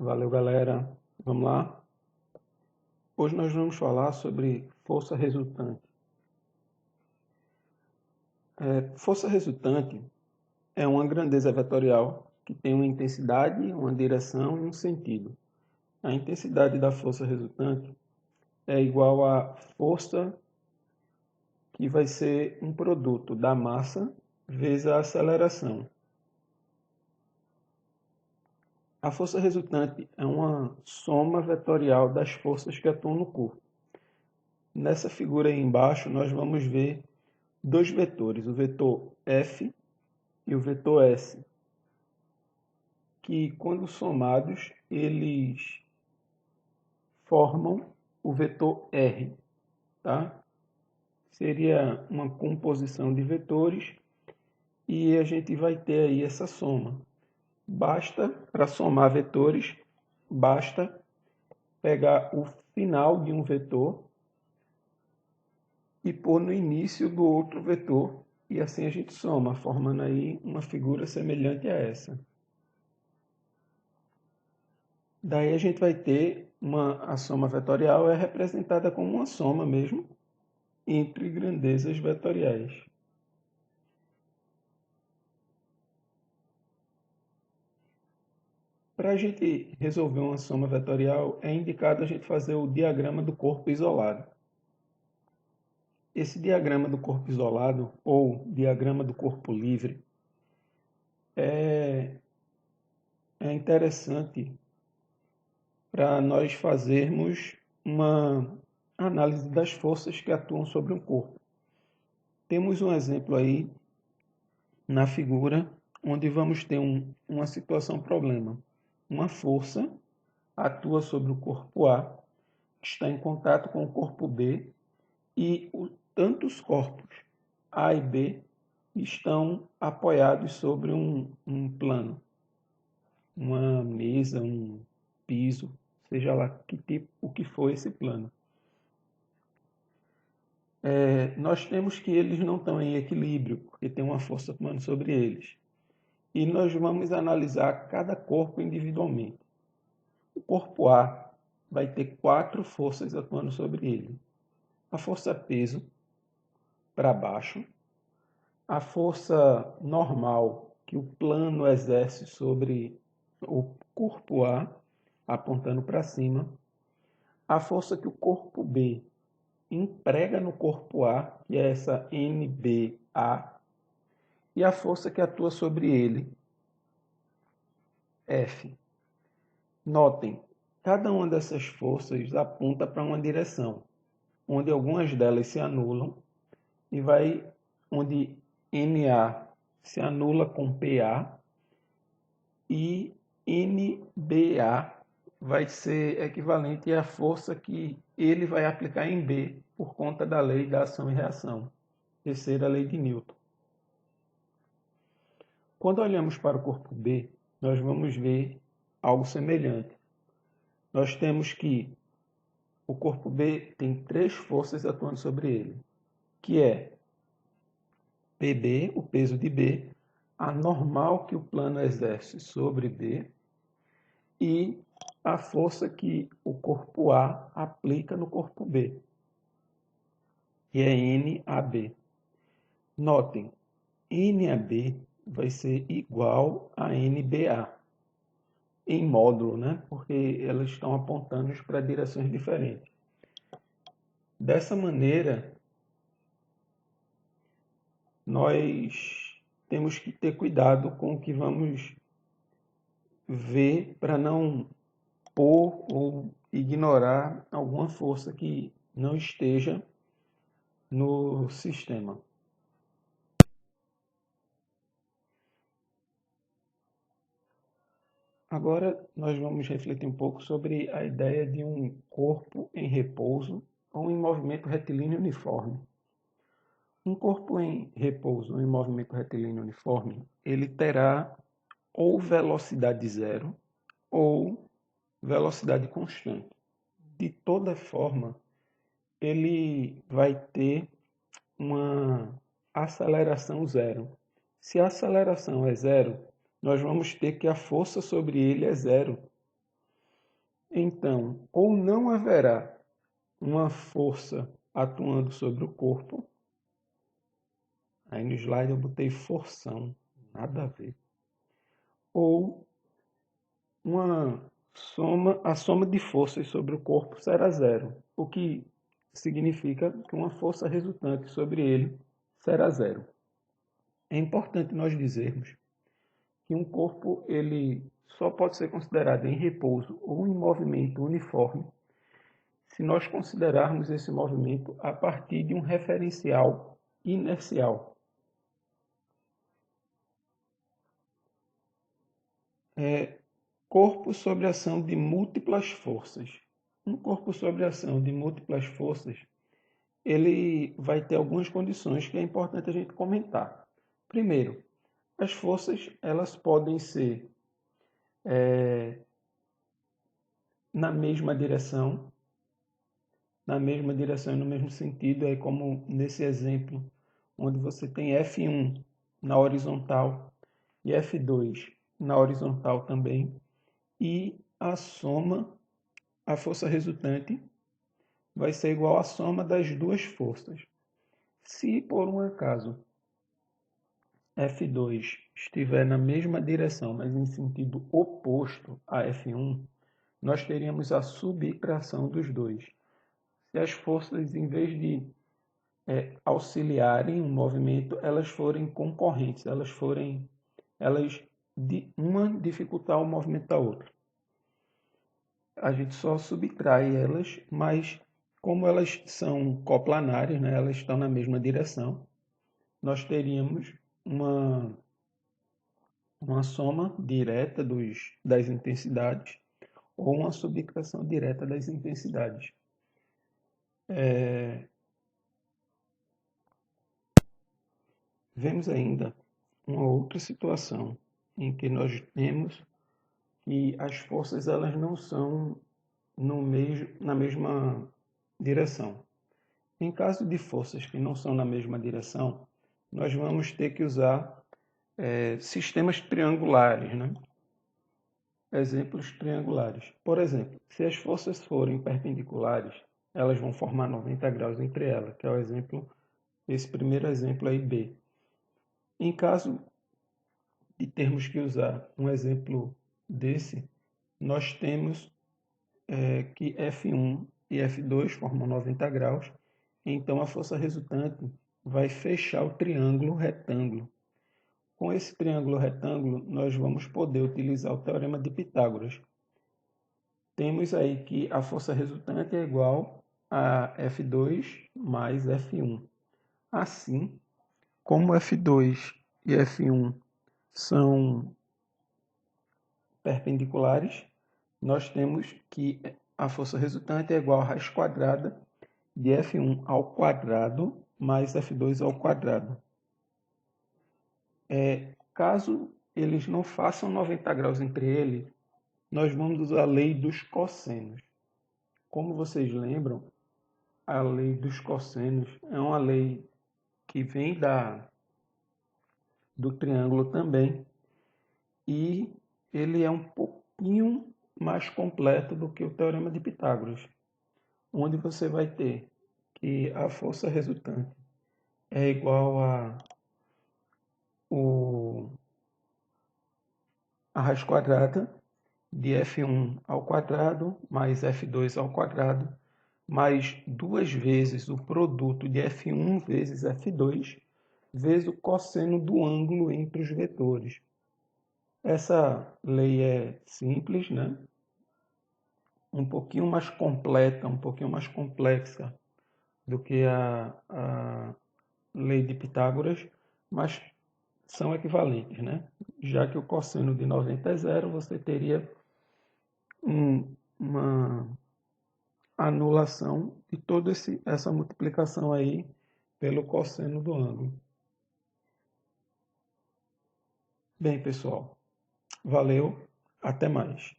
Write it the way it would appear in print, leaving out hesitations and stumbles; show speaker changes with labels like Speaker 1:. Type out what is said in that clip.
Speaker 1: Valeu, galera. Vamos lá? Hoje nós vamos falar sobre força resultante. Força resultante é uma grandeza vetorial que tem uma intensidade, uma direção e um sentido. A intensidade da força resultante é igual à força que vai ser um produto da massa vezes a aceleração. A força resultante é uma soma vetorial das forças que atuam no corpo. Nessa figura aí embaixo, nós vamos ver dois vetores, o vetor F e o vetor S, que quando somados, eles formam o vetor R, tá? Seria uma composição de vetores e a gente vai ter aí essa soma. Para somar vetores, basta pegar o final de um vetor e pôr no início do outro vetor, e assim a gente soma, formando aí uma figura semelhante a essa. Daí a gente vai ter a soma vetorial é representada como uma soma mesmo entre grandezas vetoriais. Para a gente resolver uma soma vetorial, é indicado a gente fazer o diagrama do corpo isolado. Esse diagrama do corpo isolado, ou diagrama do corpo livre, é interessante para nós fazermos uma análise das forças que atuam sobre um corpo. Temos um exemplo aí na figura, onde vamos ter uma situação problema. Uma força atua sobre o corpo A, que está em contato com o corpo B, e tanto os corpos A e B estão apoiados sobre um plano, uma mesa, um piso, seja lá o que for esse plano. Nós temos que eles não estão em equilíbrio, porque tem uma força atuando sobre eles. E nós vamos analisar cada corpo individualmente. O corpo A vai ter 4 forças atuando sobre ele. A força peso, para baixo. A força normal, que o plano exerce sobre o corpo A, apontando para cima. A força que o corpo B emprega no corpo A, que é essa NBA, e a força que atua sobre ele, F. Notem, cada uma dessas forças aponta para uma direção, onde algumas delas se anulam e onde NA se anula com PA e NBA vai ser equivalente à força que ele vai aplicar em B por conta da lei da ação e reação, terceira lei de Newton. Quando olhamos para o corpo B, nós vamos ver algo semelhante. Nós temos que o corpo B tem 3 forças atuando sobre ele, que é PB, o peso de B, a normal que o plano exerce sobre B e a força que o corpo A aplica no corpo B, que é NAB. Notem, NAB vai ser igual a NBA em módulo, né? Porque elas estão apontando para direções diferentes. Dessa maneira, nós temos que ter cuidado com o que vamos ver para não pôr ou ignorar alguma força que não esteja no sistema. Agora nós vamos refletir um pouco sobre a ideia de um corpo em repouso ou em movimento retilíneo uniforme. Um corpo em repouso ou em movimento retilíneo uniforme, ele terá ou velocidade zero ou velocidade constante. De toda forma, ele vai ter uma aceleração zero. Se a aceleração é zero, nós vamos ter que a força sobre ele é zero. então, ou não haverá uma força atuando sobre o corpo. Aí no slide eu botei forção, nada a ver. Ou a soma de forças sobre o corpo será zero, o que significa que uma força resultante sobre ele será zero. É importante nós dizermos que um corpo ele só pode ser considerado em repouso ou em movimento uniforme se nós considerarmos esse movimento a partir de um referencial inercial. Corpo sob ação de múltiplas forças. Um corpo sob ação de múltiplas forças, ele vai ter algumas condições que é importante a gente comentar. Primeiro, as forças elas podem ser na mesma direção e no mesmo sentido, é como nesse exemplo, onde você tem F1 na horizontal e F2 na horizontal também, e a força resultante, vai ser igual à soma das duas forças. Se por um acaso F2 estiver na mesma direção, mas em sentido oposto a F1, nós teríamos a subtração dos dois. Se as forças, em vez de auxiliarem o movimento, elas forem concorrentes, uma dificultar o movimento da outra. A gente só subtrai elas, mas como elas são coplanares, né, elas estão na mesma direção, nós teríamos uma soma direta das intensidades ou uma subtração direta das intensidades. Vemos ainda uma outra situação em que nós temos que as forças elas não são na mesma direção. Em caso de forças que não são na mesma direção, nós vamos ter que usar sistemas triangulares, né? Exemplos triangulares. Por exemplo, se as forças forem perpendiculares, elas vão formar 90 graus entre elas, que é o exemplo, esse primeiro exemplo aí, B. Em caso de termos que usar um exemplo desse, nós temos que F1 e F2 formam 90 graus, então a força resultante vai fechar o triângulo retângulo. Com esse triângulo retângulo, nós vamos poder utilizar o teorema de Pitágoras. Temos aí que a força resultante é igual a F2 mais F1. Assim, como F2 e F1 são perpendiculares, nós temos que a força resultante é igual a raiz quadrada de F1 ao quadrado mais F2 ao quadrado. Caso eles não façam 90 graus entre eles, nós vamos usar a lei dos cossenos. Como vocês lembram, a lei dos cossenos é uma lei que vem do triângulo também, e ele é um pouquinho mais completo do que o teorema de Pitágoras, onde você vai ter que a força resultante é igual a raiz quadrada de F1 ao quadrado mais F2 ao quadrado mais 2 vezes o produto de F1 vezes F2 vezes o cosseno do ângulo entre os vetores. Essa lei é simples, né? Um pouquinho mais completa, um pouquinho mais complexa do que a lei de Pitágoras, mas são equivalentes, né? Já que o cosseno de 90 é zero, você teria uma anulação de toda essa multiplicação aí pelo cosseno do ângulo. Bem, pessoal, valeu, até mais.